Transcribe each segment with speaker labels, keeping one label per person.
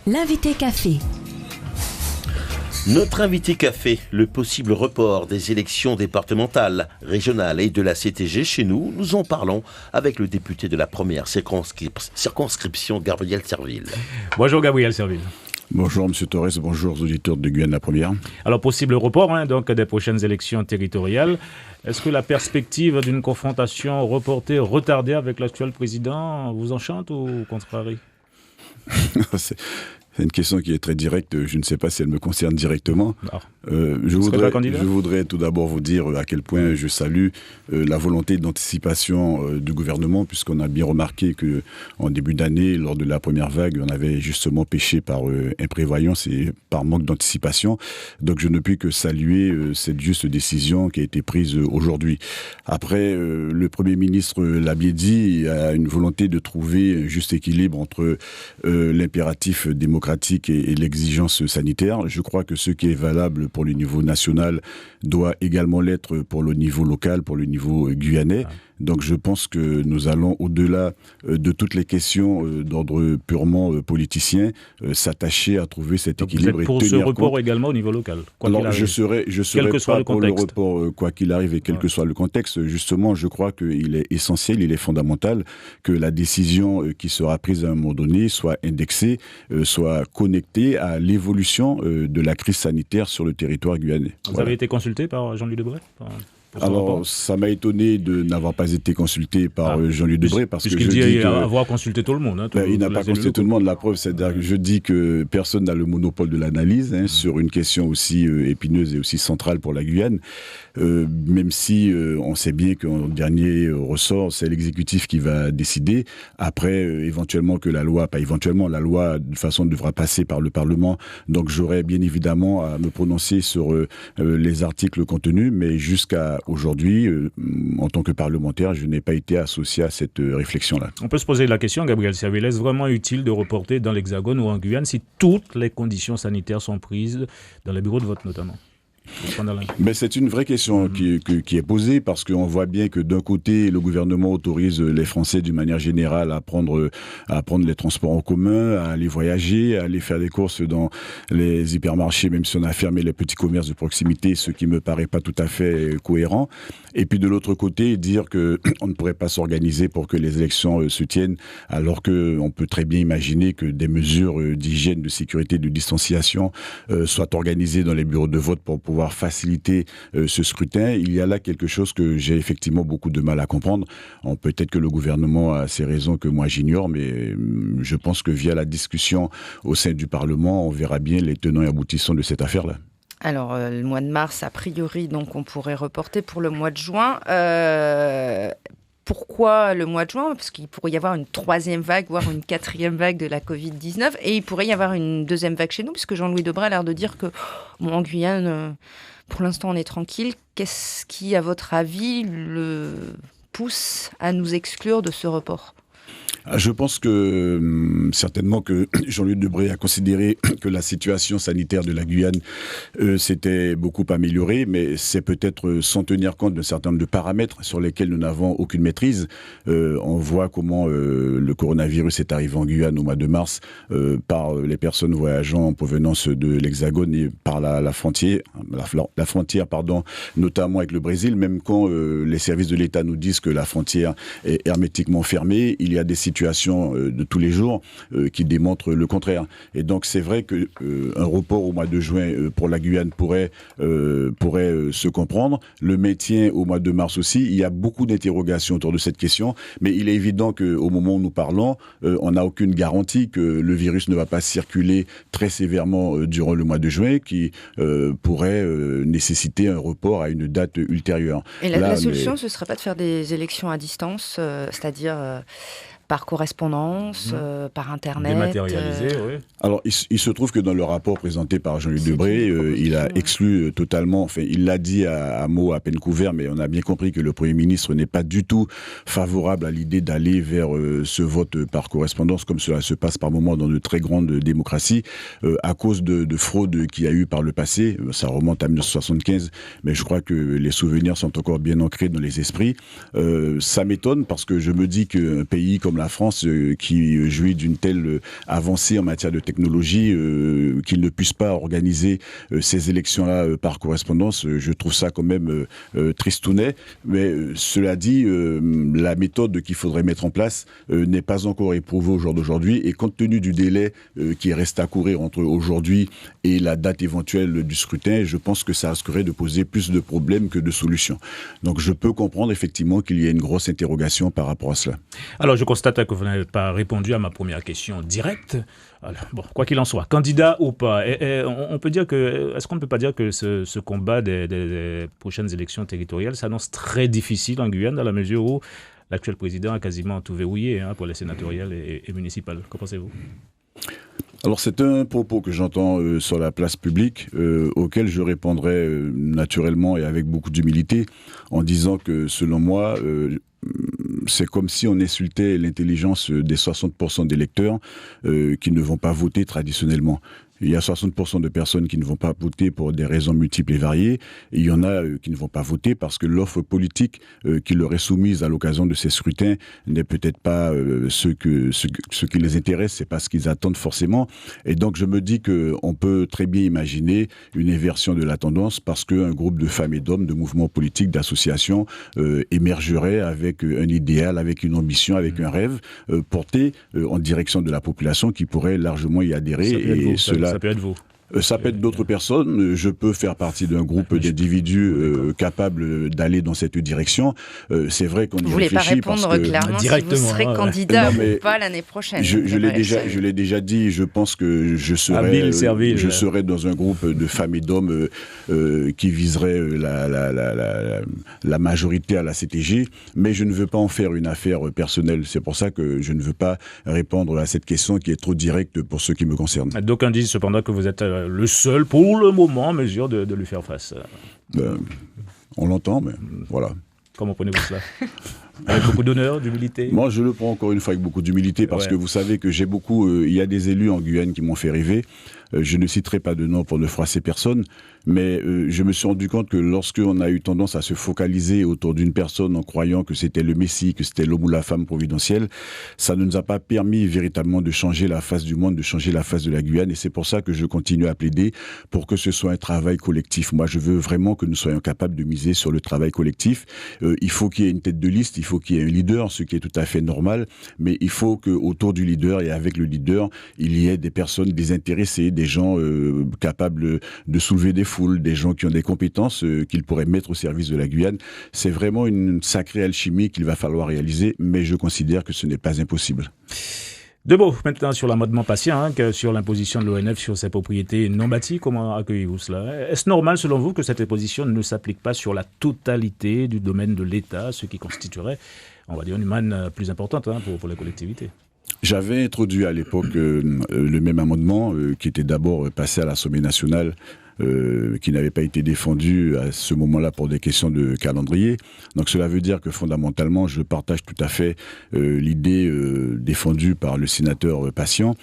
Speaker 1: L'invité café.
Speaker 2: Notre invité café, le possible report des élections départementales, régionales et de la CTG chez nous, nous en parlons avec le député de la première circonscription, Gabriel Serville.
Speaker 3: Bonjour Gabriel Serville.
Speaker 4: Bonjour M. Torres, bonjour aux auditeurs de Guyane la première.
Speaker 3: Alors possible report donc des prochaines élections territoriales. Est-ce que la perspective d'une confrontation reportée, retardée avec l'actuel président vous enchante ou contrarie?
Speaker 4: C'est une question qui est très directe. Je ne sais pas si elle me concerne directement. Je voudrais tout d'abord vous dire à quel point je salue la volonté d'anticipation du gouvernement, puisqu'on a bien remarqué qu'en début d'année, lors de la première vague, on avait justement péché par imprévoyance et par manque d'anticipation. Donc je ne puis que saluer cette juste décision qui a été prise aujourd'hui. Après, le Premier ministre l'a bien dit, il a une volonté de trouver un juste équilibre entre l'impératif démocratique et l'exigence sanitaire. Je crois que ce qui est valable pour le niveau national doit également l'être pour le niveau local, pour le niveau guyanais. Donc je pense que nous allons, au-delà de toutes les questions d'ordre purement politicien, s'attacher à trouver cet équilibre.
Speaker 3: Vous êtes pour ce report également au niveau local?
Speaker 4: Alors je serai pas pour le report quoi qu'il arrive et quel que soit le contexte. Justement, je crois qu'il est essentiel, il est fondamental que la décision qui sera prise à un moment donné soit indexée, soit connectée à l'évolution de la crise sanitaire sur le territoire guyanais.
Speaker 3: Vous avez été consulté par Jean-Louis Debré?
Speaker 4: Alors, ça m'a étonné de n'avoir pas été consulté par Jean-Louis Debré, parce que je
Speaker 3: dis
Speaker 4: dit
Speaker 3: avoir consulté tout le monde.
Speaker 4: Il n'a pas consulté tout le monde. La preuve, c'est-à-dire que je dis que personne n'a le monopole de l'analyse sur une question aussi épineuse et aussi centrale pour la Guyane. Même si on sait bien qu'en dernier ressort, c'est l'exécutif qui va décider. Après, éventuellement que la loi de toute façon devra passer par le Parlement. Donc j'aurai bien évidemment à me prononcer sur les articles contenus, mais jusqu'à aujourd'hui, en tant que parlementaire, je n'ai pas été associé à cette réflexion-là.
Speaker 3: On peut se poser la question, Gabriel Serville, est-ce vraiment utile de reporter dans l'Hexagone ou en Guyane si toutes les conditions sanitaires sont prises dans les bureaux de vote notamment?
Speaker 4: Mais c'est une vraie question qui est posée, parce qu'on voit bien que d'un côté, le gouvernement autorise les Français d'une manière générale à prendre les transports en commun, à aller voyager, à aller faire des courses dans les hypermarchés, même si on a fermé les petits commerces de proximité, ce qui me paraît pas tout à fait cohérent. Et puis de l'autre côté, dire que on ne pourrait pas s'organiser pour que les élections se tiennent, alors que on peut très bien imaginer que des mesures d'hygiène, de sécurité, de distanciation soient organisées dans les bureaux de vote pour pouvoir faciliter ce scrutin. Il y a là quelque chose que j'ai effectivement beaucoup de mal à comprendre. Peut-être que le gouvernement a ses raisons que moi j'ignore, mais je pense que via la discussion au sein du Parlement, on verra bien les tenants et aboutissants de cette affaire-là.
Speaker 5: Alors, le mois de mars, a priori, donc on pourrait reporter pour le mois de juin. Pourquoi le mois de juin? Parce qu'il pourrait y avoir une troisième vague, voire une quatrième vague de la Covid-19. Et il pourrait y avoir une deuxième vague chez nous, puisque Jean-Louis Debré a l'air de dire que, en Guyane, pour l'instant, on est tranquille. Qu'est-ce qui, à votre avis, le pousse à nous exclure de ce report?
Speaker 4: Je pense que certainement que Jean-Louis Debré a considéré que la situation sanitaire de la Guyane s'était beaucoup améliorée, mais c'est peut-être sans tenir compte d'un certain nombre de paramètres sur lesquels nous n'avons aucune maîtrise. On voit comment le coronavirus est arrivé en Guyane au mois de mars par les personnes voyageant en provenance de l'Hexagone et par la frontière, notamment avec le Brésil. Même quand les services de l'État nous disent que la frontière est hermétiquement fermée, il y a des situations de tous les jours qui démontrent le contraire. Et donc c'est vrai que un report au mois de juin pour la Guyane pourrait se comprendre. Le maintien au mois de mars aussi, il y a beaucoup d'interrogations autour de cette question, mais il est évident qu'au moment où nous parlons, on n'a aucune garantie que le virus ne va pas circuler très sévèrement durant le mois de juin, qui pourrait nécessiter un report à une date ultérieure.
Speaker 5: Et la solution, ce ne serait pas de faire des élections à distance, c'est-à-dire par correspondance, par Internet.
Speaker 3: Dématérialisé, oui.
Speaker 4: Alors, il se trouve que dans le rapport présenté par Jean-Louis Debré, il a exclu totalement, enfin, il l'a dit à mots à peine couverts, mais on a bien compris que le Premier ministre n'est pas du tout favorable à l'idée d'aller vers ce vote par correspondance, comme cela se passe par moments dans de très grandes démocraties, à cause de fraudes qu'il y a eu par le passé. Ça remonte à 1975, mais je crois que les souvenirs sont encore bien ancrés dans les esprits. Ça m'étonne parce que je me dis qu'un pays comme la France qui jouit d'une telle avancée en matière de technologie qu'il ne puisse pas organiser ces élections-là par correspondance. Je trouve ça quand même tristounet. Mais cela dit, la méthode qu'il faudrait mettre en place n'est pas encore éprouvée au jour d'aujourd'hui. Et compte tenu du délai qui reste à courir entre aujourd'hui et la date éventuelle du scrutin, je pense que ça risquerait de poser plus de problèmes que de solutions. Donc je peux comprendre effectivement qu'il y ait une grosse interrogation par rapport à cela.
Speaker 3: Alors je constate que vous n'avez pas répondu à ma première question directe. Alors, bon, quoi qu'il en soit, candidat ou pas, on peut dire que, est-ce qu'on ne peut pas dire que ce combat des prochaines élections territoriales s'annonce très difficile en Guyane dans la mesure où l'actuel président a quasiment tout verrouillé pour les sénatoriales et municipales. Qu'en pensez-vous ?
Speaker 4: Alors c'est un propos que j'entends sur la place publique auquel je répondrai naturellement et avec beaucoup d'humilité en disant que selon moi c'est comme si on insultait l'intelligence des 60% des électeurs qui ne vont pas voter traditionnellement. Il y a 60% de personnes qui ne vont pas voter pour des raisons multiples et variées. Et il y en a qui ne vont pas voter parce que l'offre politique qui leur est soumise à l'occasion de ces scrutins n'est peut-être pas ce qui les intéresse, c'est pas ce qu'ils attendent forcément. Et donc je me dis qu'on peut très bien imaginer une inversion de la tendance parce qu'un groupe de femmes et d'hommes, de mouvements politiques, d'associations émergerait avec un idéal, avec une ambition, avec un rêve porté en direction de la population qui pourrait largement y adhérer.
Speaker 3: Ça peut être vous.
Speaker 4: Ça peut être d'autres personnes. Je peux faire partie d'un groupe d'individus capables d'aller dans cette direction. C'est vrai qu'on y réfléchit parce que...
Speaker 5: Vous ne voulez pas répondre clairement si vous serez candidat ou pas l'année prochaine.
Speaker 4: Je l'ai déjà dit. Je pense que je serai dans un groupe de femmes et d'hommes qui viserait la majorité à la CTG. Mais je ne veux pas en faire une affaire personnelle. C'est pour ça que je ne veux pas répondre à cette question qui est trop directe pour ce qui me concerne.
Speaker 3: D'aucuns disent cependant que vous êtes le seul, pour le moment, en mesure de lui faire face.
Speaker 4: On l'entend, mais voilà.
Speaker 3: Comment prenez-vous cela ? Avec beaucoup d'honneur, d'humilité ?
Speaker 4: Moi, je le prends encore une fois avec beaucoup d'humilité parce que vous savez que j'ai beaucoup... il y a des élus en Guyane qui m'ont fait rêver. Je ne citerai pas de nom pour ne froisser personne, mais je me suis rendu compte que lorsqu'on a eu tendance à se focaliser autour d'une personne en croyant que c'était le Messie, que c'était l'homme ou la femme providentielle, ça ne nous a pas permis véritablement de changer la face du monde, de changer la face de la Guyane. Et c'est pour ça que je continue à plaider pour que ce soit un travail collectif. Moi, je veux vraiment que nous soyons capables de miser sur le travail collectif. Il faut qu'il y ait une tête de liste, il faut qu'il y ait un leader, ce qui est tout à fait normal, mais il faut qu'autour du leader et avec le leader, il y ait des personnes désintéressées, des gens capables de soulever des foules, des gens qui ont des compétences qu'ils pourraient mettre au service de la Guyane. C'est vraiment une sacrée alchimie qu'il va falloir réaliser, mais je considère que ce n'est pas impossible.
Speaker 3: Deux mots maintenant sur l'amendement patient, sur l'imposition de l'ONF sur ses propriétés non bâties. Comment accueillez-vous cela ? Est-ce normal selon vous que cette imposition ne s'applique pas sur la totalité du domaine de l'État, ce qui constituerait, on va dire, une manne plus importante pour les collectivités ?
Speaker 4: J'avais introduit à l'époque le même amendement qui était d'abord passé à l'Assemblée nationale, qui n'avait pas été défendu à ce moment-là pour des questions de calendrier. Donc cela veut dire que fondamentalement, je partage tout à fait l'idée défendue par le sénateur Patient.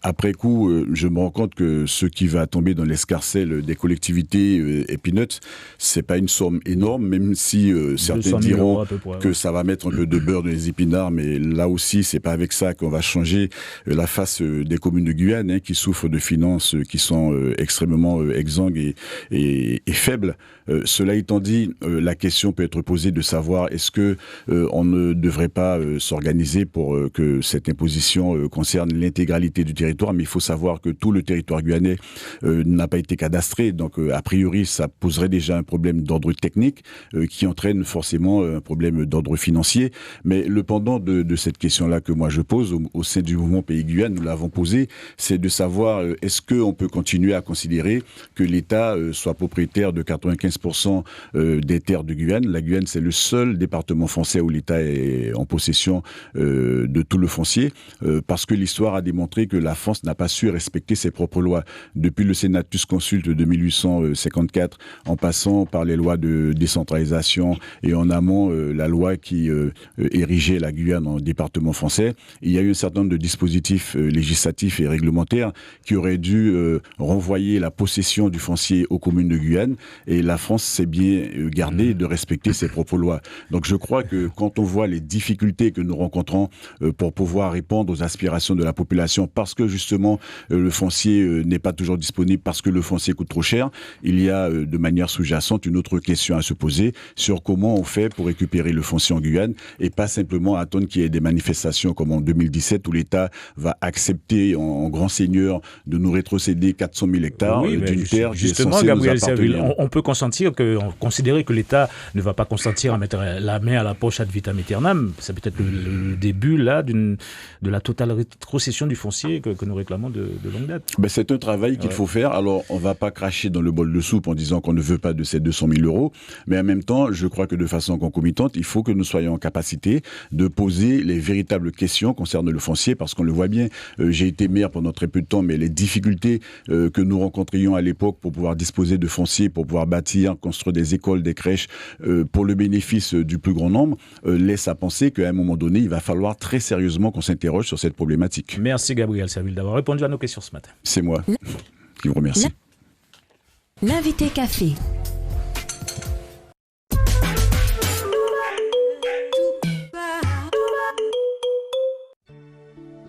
Speaker 4: Après coup, je me rends compte que ce qui va tomber dans l'escarcelle des collectivités et peanuts, c'est pas une somme énorme, même si certains diront que ça va mettre un peu de beurre dans les épinards, mais là aussi, c'est pas avec ça qu'on va changer la face des communes de Guyane, qui souffrent de finances qui sont extrêmement exsangues et faibles. Cela étant dit, la question peut être posée de savoir est-ce que on ne devrait pas s'organiser pour que cette imposition concerne l'intégralité du territoire, mais il faut savoir que tout le territoire guyanais n'a pas été cadastré, donc a priori ça poserait déjà un problème d'ordre technique qui entraîne forcément un problème d'ordre financier, mais le pendant de cette question-là que moi je pose au sein du mouvement Pays Guyane, nous l'avons posé, c'est de savoir est-ce qu'on peut continuer à considérer que l'État soit propriétaire de 95% des terres de Guyane. La Guyane, c'est le seul département français où l'État est en possession de tout le foncier, parce que l'histoire a démontré que la France n'a pas su respecter ses propres lois. Depuis le Senatus Consulte de 1854, en passant par les lois de décentralisation et en amont la loi qui érigeait la Guyane en département français, il y a eu un certain nombre de dispositifs législatifs et réglementaires qui auraient dû renvoyer la possession cession du foncier aux communes de Guyane, et la France s'est bien gardée de respecter ses propres lois. Donc je crois que quand on voit les difficultés que nous rencontrons pour pouvoir répondre aux aspirations de la population, parce que justement le foncier n'est pas toujours disponible, parce que le foncier coûte trop cher, il y a de manière sous-jacente une autre question à se poser sur comment on fait pour récupérer le foncier en Guyane, et pas simplement attendre qu'il y ait des manifestations comme en 2017 où l'État va accepter en grand seigneur de nous rétrocéder 400 000 hectares d'une terre qui est censée nous appartenir.
Speaker 3: On peut considérer que l'État ne va pas consentir à mettre la main à la poche ad vitam aeternam. C'est peut-être le début là de la totale rétrocession du foncier que nous réclamons de longue date.
Speaker 4: C'est un travail qu'il faut faire. Alors on ne va pas cracher dans le bol de soupe en disant qu'on ne veut pas de ces 200 000 euros, mais en même temps je crois que de façon concomitante il faut que nous soyons en capacité de poser les véritables questions concernant le foncier, parce qu'on le voit bien, j'ai été maire pendant très peu de temps, mais les difficultés que nous rencontrions à l'époque pour pouvoir disposer de foncier, pour pouvoir bâtir, construire des écoles, des crèches, pour le bénéfice du plus grand nombre, laisse à penser qu'à un moment donné, il va falloir très sérieusement qu'on s'interroge sur cette problématique.
Speaker 3: Merci Gabriel Serville d'avoir répondu à nos questions ce matin.
Speaker 4: C'est moi qui vous remercie.
Speaker 1: L'invité café.